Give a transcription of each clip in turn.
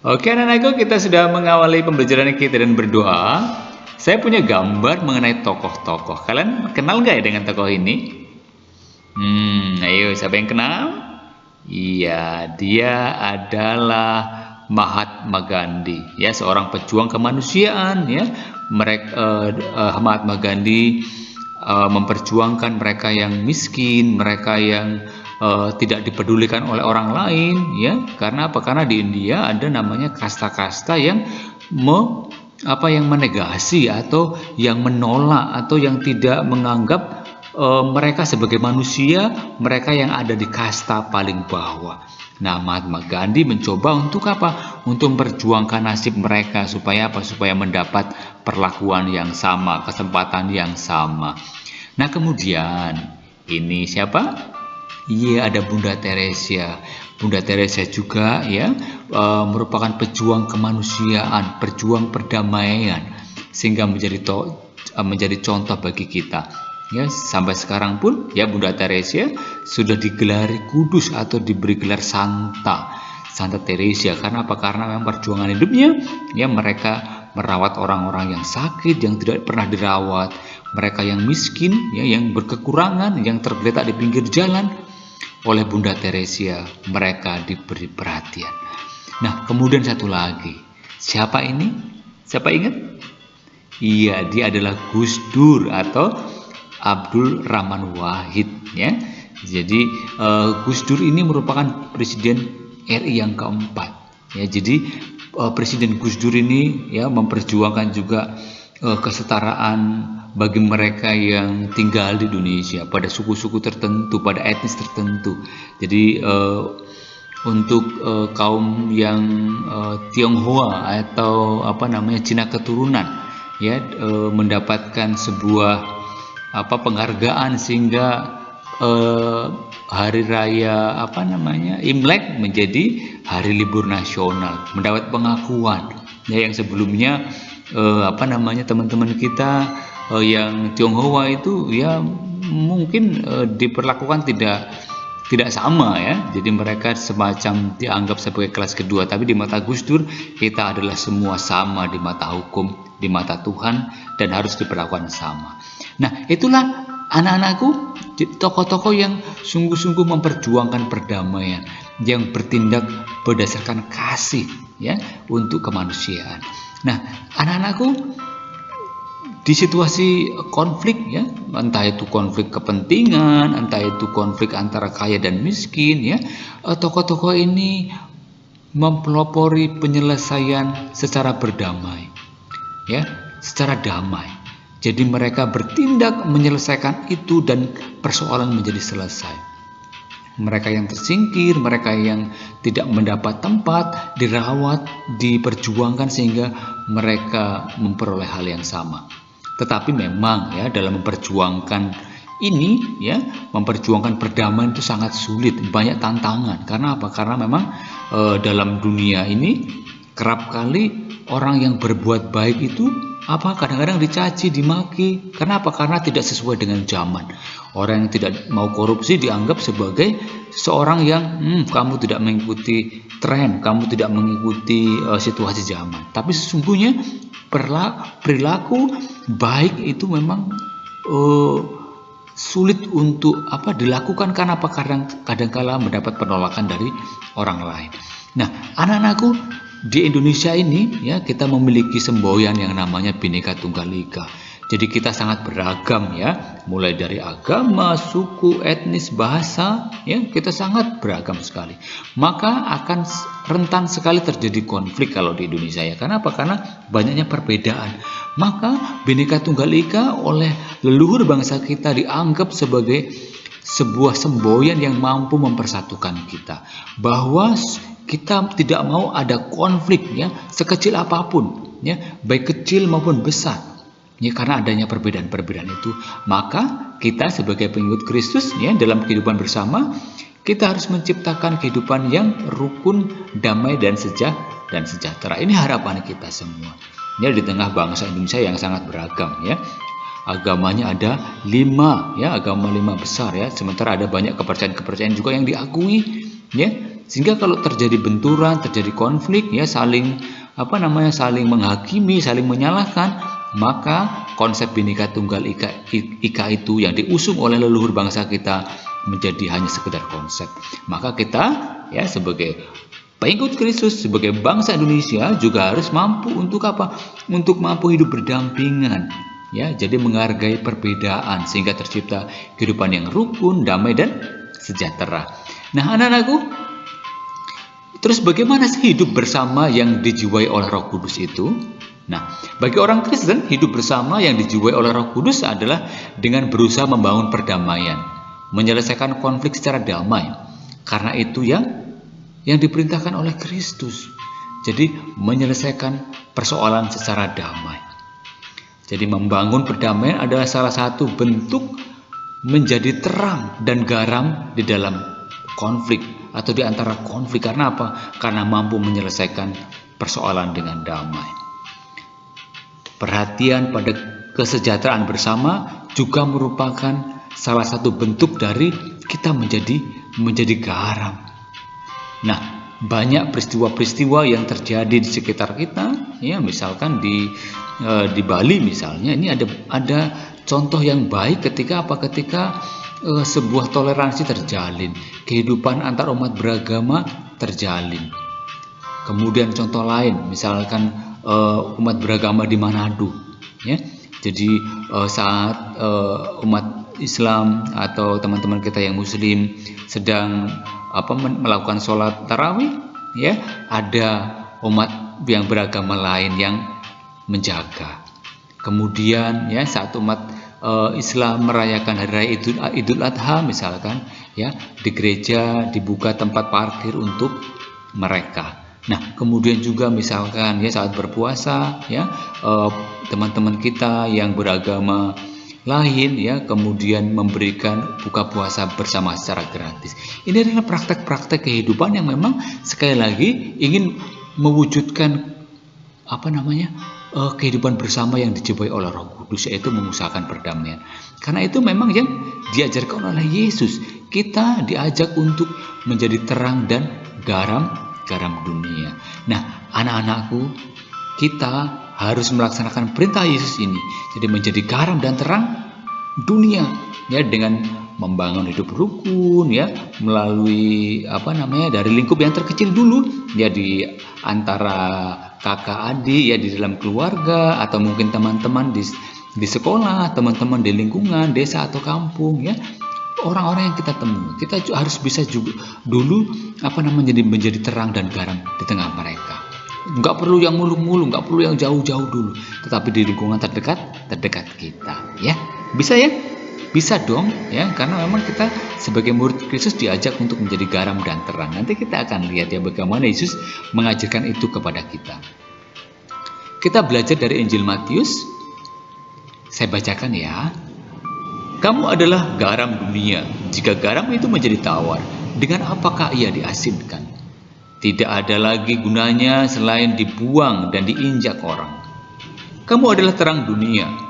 Oke anak-anakku, kita sudah mengawali pembelajaran kita dan berdoa. Saya punya gambar mengenai tokoh-tokoh. Kalian kenal nggak ya dengan tokoh ini? Ayo siapa yang kenal? Iya, dia adalah Mahatma Gandhi, ya, seorang pejuang kemanusiaan, ya. Mahatma Gandhi memperjuangkan mereka yang miskin, mereka yang tidak dipedulikan oleh orang lain, ya. Karena apa? Karena di India ada namanya kasta-kasta yang menegasi atau yang menolak atau yang tidak menganggap mereka sebagai manusia, mereka yang ada di kasta paling bawah. Nah, Mahatma Gandhi mencoba untuk apa? Untuk memperjuangkan nasib mereka supaya apa? Supaya mendapat perlakuan yang sama, kesempatan yang sama. Nah, kemudian ini siapa? Iya, ada Bunda Teresa. Bunda Teresa juga ya merupakan pejuang kemanusiaan, pejuang perdamaian, sehingga menjadi contoh bagi kita. Ya, sampai sekarang pun ya Bunda Teresa sudah digelari kudus atau diberi gelar Santa Teresa. Karena apa? Karena memang perjuangan hidupnya ya mereka merawat orang-orang yang sakit, yang tidak pernah dirawat, mereka yang miskin, ya, yang berkekurangan, yang tergeletak di pinggir jalan. Oleh Bunda Teresa mereka diberi perhatian. Nah, kemudian satu lagi, siapa ini? Siapa ingat? Iya, dia adalah Gus Dur atau Abdul Rahman Wahid, ya. Jadi Gus Dur ini merupakan presiden RI yang keempat, ya. Jadi Presiden Gus Dur ini ya memperjuangkan juga kesetaraan bagi mereka yang tinggal di Indonesia pada suku-suku tertentu, pada etnis tertentu. Jadi untuk kaum yang Tionghoa atau Cina keturunan ya mendapatkan sebuah penghargaan sehingga hari raya Imlek menjadi hari libur nasional, mendapat pengakuan ya. Yang sebelumnya teman-teman kita yang Tionghoa itu ya mungkin diperlakukan tidak sama ya. Jadi mereka semacam dianggap sebagai kelas kedua, tapi di mata Gus Dur kita adalah semua sama di mata hukum, di mata Tuhan, dan harus diperlakukan sama. Nah, itulah anak-anakku, tokoh-tokoh yang sungguh-sungguh memperjuangkan perdamaian, yang bertindak berdasarkan kasih ya untuk kemanusiaan. Nah, anak-anakku, di situasi konflik ya, entah itu konflik kepentingan, entah itu konflik antara kaya dan miskin ya, tokoh-tokoh ini mempelopori penyelesaian secara berdamai ya, secara damai. Jadi mereka bertindak menyelesaikan itu dan persoalan menjadi selesai. Mereka yang tersingkir, mereka yang tidak mendapat tempat, dirawat, diperjuangkan sehingga mereka memperoleh hal yang sama. Tetapi memang ya dalam memperjuangkan ini ya, memperjuangkan perdamaian itu sangat sulit, banyak tantangan. Karena apa? Karena memang dalam dunia ini kerap kali orang yang berbuat baik itu kadang-kadang dicaci, dimaki. Kenapa? Karena tidak sesuai dengan zaman. Orang yang tidak mau korupsi dianggap sebagai seorang yang kamu tidak mengikuti tren, kamu tidak mengikuti situasi zaman. Tapi sesungguhnya perilaku baik itu memang sulit untuk dilakukan. Karena apa? Kadang-kala mendapat penolakan dari orang lain. Nah, anak-anakku, di Indonesia ini ya kita memiliki semboyan yang namanya Bhinneka Tunggal Ika. Jadi kita sangat beragam ya, mulai dari agama, suku, etnis, bahasa ya, kita sangat beragam sekali. Maka akan rentan sekali terjadi konflik kalau di Indonesia ya. Kenapa? Karena banyaknya perbedaan. Maka Bhinneka Tunggal Ika oleh leluhur bangsa kita dianggap sebagai sebuah semboyan yang mampu mempersatukan kita. Bahwa kita tidak mau ada konflik ya, sekecil apapun ya, baik kecil maupun besar ya, karena adanya perbedaan-perbedaan itu. Maka kita sebagai pengikut Kristus ya, dalam kehidupan bersama kita harus menciptakan kehidupan yang rukun, damai dan sejahtera. Ini harapan kita semua ya, di tengah bangsa Indonesia yang sangat beragam ya. Agamanya ada 5 ya, agama 5 besar ya, sementara ada banyak kepercayaan-kepercayaan juga yang diakui ya. Sehingga kalau terjadi benturan, terjadi konflik, ya saling menghakimi, saling menyalahkan, maka konsep Bhinneka Tunggal Ika itu yang diusung oleh leluhur bangsa kita menjadi hanya sekedar konsep. Maka kita ya sebagai pengikut Kristus, sebagai bangsa Indonesia juga harus mampu untuk apa? Untuk mampu hidup berdampingan. Ya, jadi menghargai perbedaan sehingga tercipta kehidupan yang rukun, damai dan sejahtera. Nah, anak-anakku, terus bagaimana sih hidup bersama yang dijiwai oleh Roh Kudus itu? Nah, bagi orang Kristen, hidup bersama yang dijiwai oleh Roh Kudus adalah dengan berusaha membangun perdamaian, menyelesaikan konflik secara damai. Karena itu yang diperintahkan oleh Kristus. Jadi, menyelesaikan persoalan secara damai. Jadi membangun perdamaian adalah salah satu bentuk menjadi terang dan garam di dalam konflik atau di antara konflik. Karena apa? Karena mampu menyelesaikan persoalan dengan damai. Perhatian pada kesejahteraan bersama juga merupakan salah satu bentuk dari kita menjadi garam. Nah, banyak peristiwa-peristiwa yang terjadi di sekitar kita, ya misalkan di Bali misalnya, ini ada contoh yang baik ketika sebuah toleransi terjalin, kehidupan antar umat beragama terjalin. Kemudian contoh lain, misalkan umat beragama di Manado, ya. Jadi saat umat Islam atau teman-teman kita yang Muslim sedang melakukan sholat tarawih, ya, ada umat yang beragama lain yang menjaga. Kemudian ya saat umat Islam merayakan hari raya Idul Adha misalkan, ya, di gereja dibuka tempat parkir untuk mereka. Nah, kemudian juga misalkan ya saat berpuasa, ya, teman-teman kita yang beragama lain, ya, kemudian memberikan buka puasa bersama secara gratis. Ini adalah praktek-praktek kehidupan yang memang sekali lagi ingin mewujudkan kehidupan bersama yang dijiwai oleh Roh Kudus, yaitu mengusahakan perdamaian. Karena itu memang yang diajarkan oleh Yesus. Kita diajak untuk menjadi terang dan garam dunia. Nah, anak-anakku, kita harus melaksanakan perintah Yesus ini. Jadi menjadi garam dan terang dunia, ya, dengan membangun hidup rukun, ya, melalui dari lingkup yang terkecil dulu, ya, di antara kakak adik, ya, di dalam keluarga, atau mungkin teman-teman di sekolah, teman-teman di lingkungan desa atau kampung, ya, orang-orang yang kita temui. Kita harus bisa juga dulu menjadi terang dan garam di tengah mereka. Nggak perlu yang mulu-mulu, nggak perlu yang jauh-jauh dulu, tetapi di lingkungan terdekat kita, ya. Bisa ya? Bisa dong, ya, karena memang kita sebagai murid Kristus diajak untuk menjadi garam dan terang. Nanti kita akan lihat ya bagaimana Yesus mengajarkan itu kepada kita. Kita belajar dari Injil Matius. Saya bacakan ya. Kamu adalah garam dunia. Jika garam itu menjadi tawar, dengan apakah ia diasinkan? Tidak ada lagi gunanya selain dibuang dan diinjak orang. Kamu adalah terang dunia.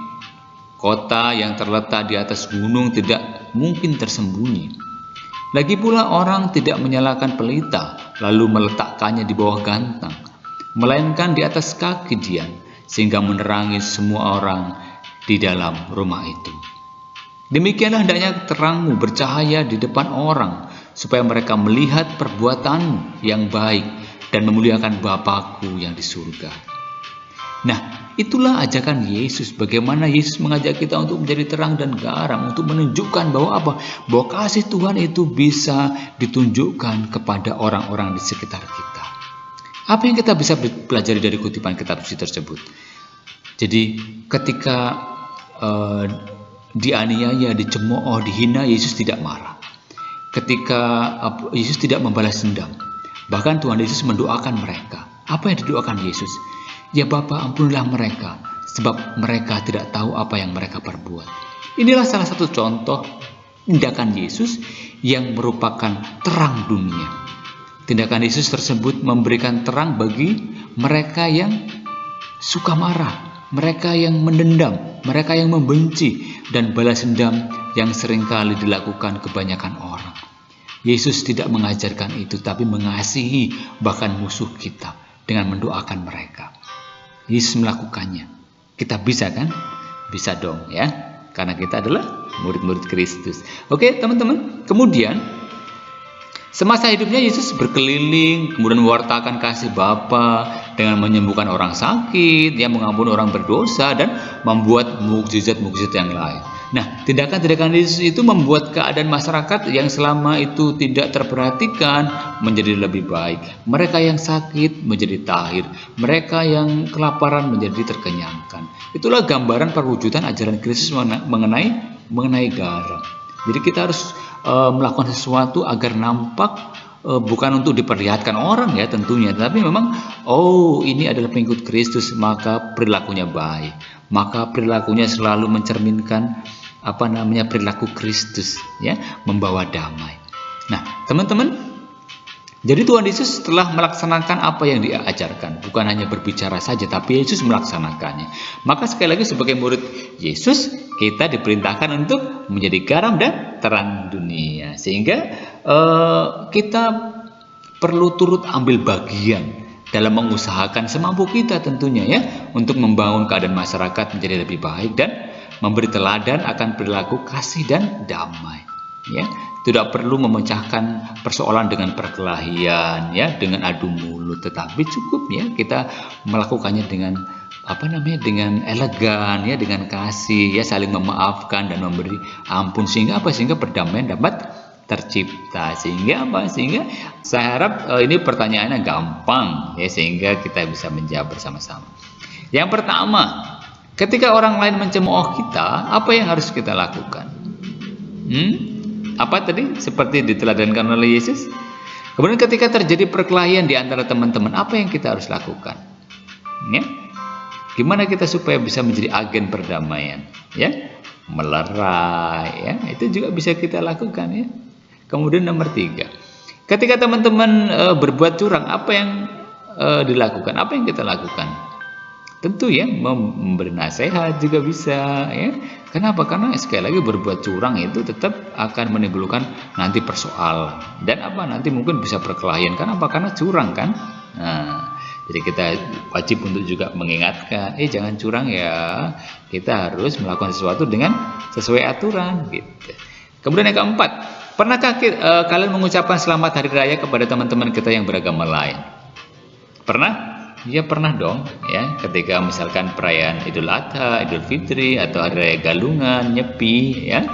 Kota yang terletak di atas gunung tidak mungkin tersembunyi. Lagi pula orang tidak menyalakan pelita lalu meletakkannya di bawah gantang, melainkan di atas kaki dian, sehingga menerangi semua orang di dalam rumah itu. Demikianlah hendaknya terangmu bercahaya di depan orang, supaya mereka melihat perbuatanmu yang baik dan memuliakan Bapa-Ku yang di surga. Nah, itulah ajakan Yesus. Bagaimana Yesus mengajak kita untuk menjadi terang dan garam, untuk menunjukkan bahwa bahwa kasih Tuhan itu bisa ditunjukkan kepada orang-orang di sekitar kita. Apa yang kita bisa pelajari dari kutipan kitab suci tersebut? Jadi ketika dianiaya, dicemooh, dihina, Yesus tidak marah. Ketika Yesus tidak membalas dendam, bahkan Tuhan Yesus mendoakan mereka. Apa yang didoakan Yesus? Ya Bapa, ampunilah mereka, sebab mereka tidak tahu apa yang mereka perbuat. Inilah salah satu contoh tindakan Yesus yang merupakan terang dunia. Tindakan Yesus tersebut memberikan terang bagi mereka yang suka marah, mereka yang mendendam, mereka yang membenci, dan balas dendam yang seringkali dilakukan kebanyakan orang. Yesus tidak mengajarkan itu, tapi mengasihi bahkan musuh kita dengan mendoakan mereka. Yesus melakukannya. Kita bisa kan? Bisa dong ya, karena kita adalah murid-murid Kristus. Oke teman-teman, kemudian semasa hidupnya Yesus berkeliling, kemudian mewartakan kasih Bapa dengan menyembuhkan orang sakit, ya, mengampuni orang berdosa, dan membuat mukjizat-mukjizat yang lain. Nah, tindakan-tindakan Yesus itu membuat keadaan masyarakat yang selama itu tidak terperhatikan menjadi lebih baik. Mereka yang sakit menjadi tahir, mereka yang kelaparan menjadi terkenyangkan. Itulah gambaran perwujudan ajaran Kristus mengenai garam. Jadi kita harus melakukan sesuatu agar nampak, bukan untuk diperlihatkan orang ya tentunya, tapi memang ini adalah pengikut Kristus, maka perilakunya baik, maka perilakunya selalu mencerminkan perilaku Kristus, ya, membawa damai. Nah teman-teman, jadi Tuhan Yesus telah melaksanakan apa yang Dia ajarkan, bukan hanya berbicara saja, tapi Yesus melaksanakannya. Maka sekali lagi sebagai murid Yesus, kita diperintahkan untuk menjadi garam dan terang dunia. Sehingga kita perlu turut ambil bagian dalam mengusahakan semampu kita tentunya ya, untuk membangun keadaan masyarakat menjadi lebih baik dan memberi teladan akan perilaku kasih dan damai. Ya, tidak perlu memecahkan persoalan dengan perkelahian, ya, dengan adu mulut, tetapi cukup ya kita melakukannya dengan dengan elegan, ya, dengan kasih, ya, saling memaafkan dan memberi ampun, sehingga perdamaian dapat tercipta. Sehingga saya harap ini pertanyaannya gampang ya, sehingga kita bisa menjawab bersama-sama. Yang pertama, ketika orang lain mencemooh kita, apa yang harus kita lakukan? Apa tadi? Seperti diteladankan oleh Yesus. Kemudian ketika terjadi perkelahian di antara teman-teman, apa yang kita harus lakukan? Ya? Gimana kita supaya bisa menjadi agen perdamaian? Ya, melerai, ya, itu juga bisa kita lakukan ya. Kemudian nomor 3, ketika teman-teman berbuat curang, apa yang dilakukan? Apa yang kita lakukan? Tentu ya, memberi nasihat juga bisa ya. Kenapa? Karena sekali lagi berbuat curang itu tetap akan menimbulkan nanti persoalan, dan nanti mungkin bisa perkelahian. Kenapa? Karena curang kan. Nah, jadi kita wajib untuk juga mengingatkan, jangan curang ya. Kita harus melakukan sesuatu dengan sesuai aturan gitu. Kemudian yang keempat, pernahkah kalian mengucapkan selamat hari raya kepada teman-teman kita yang beragama lain? Pernah? Ya pernah dong ya, ketika misalkan perayaan Idul Adha, Idul Fitri, atau hari raya Galungan, Nyepi ya,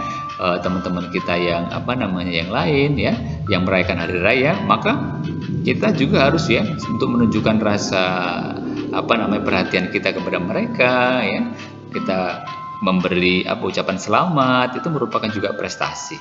teman-teman kita yang yang lain ya, yang merayakan hari raya, maka kita juga harus ya untuk menunjukkan rasa perhatian kita kepada mereka ya. Kita memberi ucapan selamat, itu merupakan juga prestasi.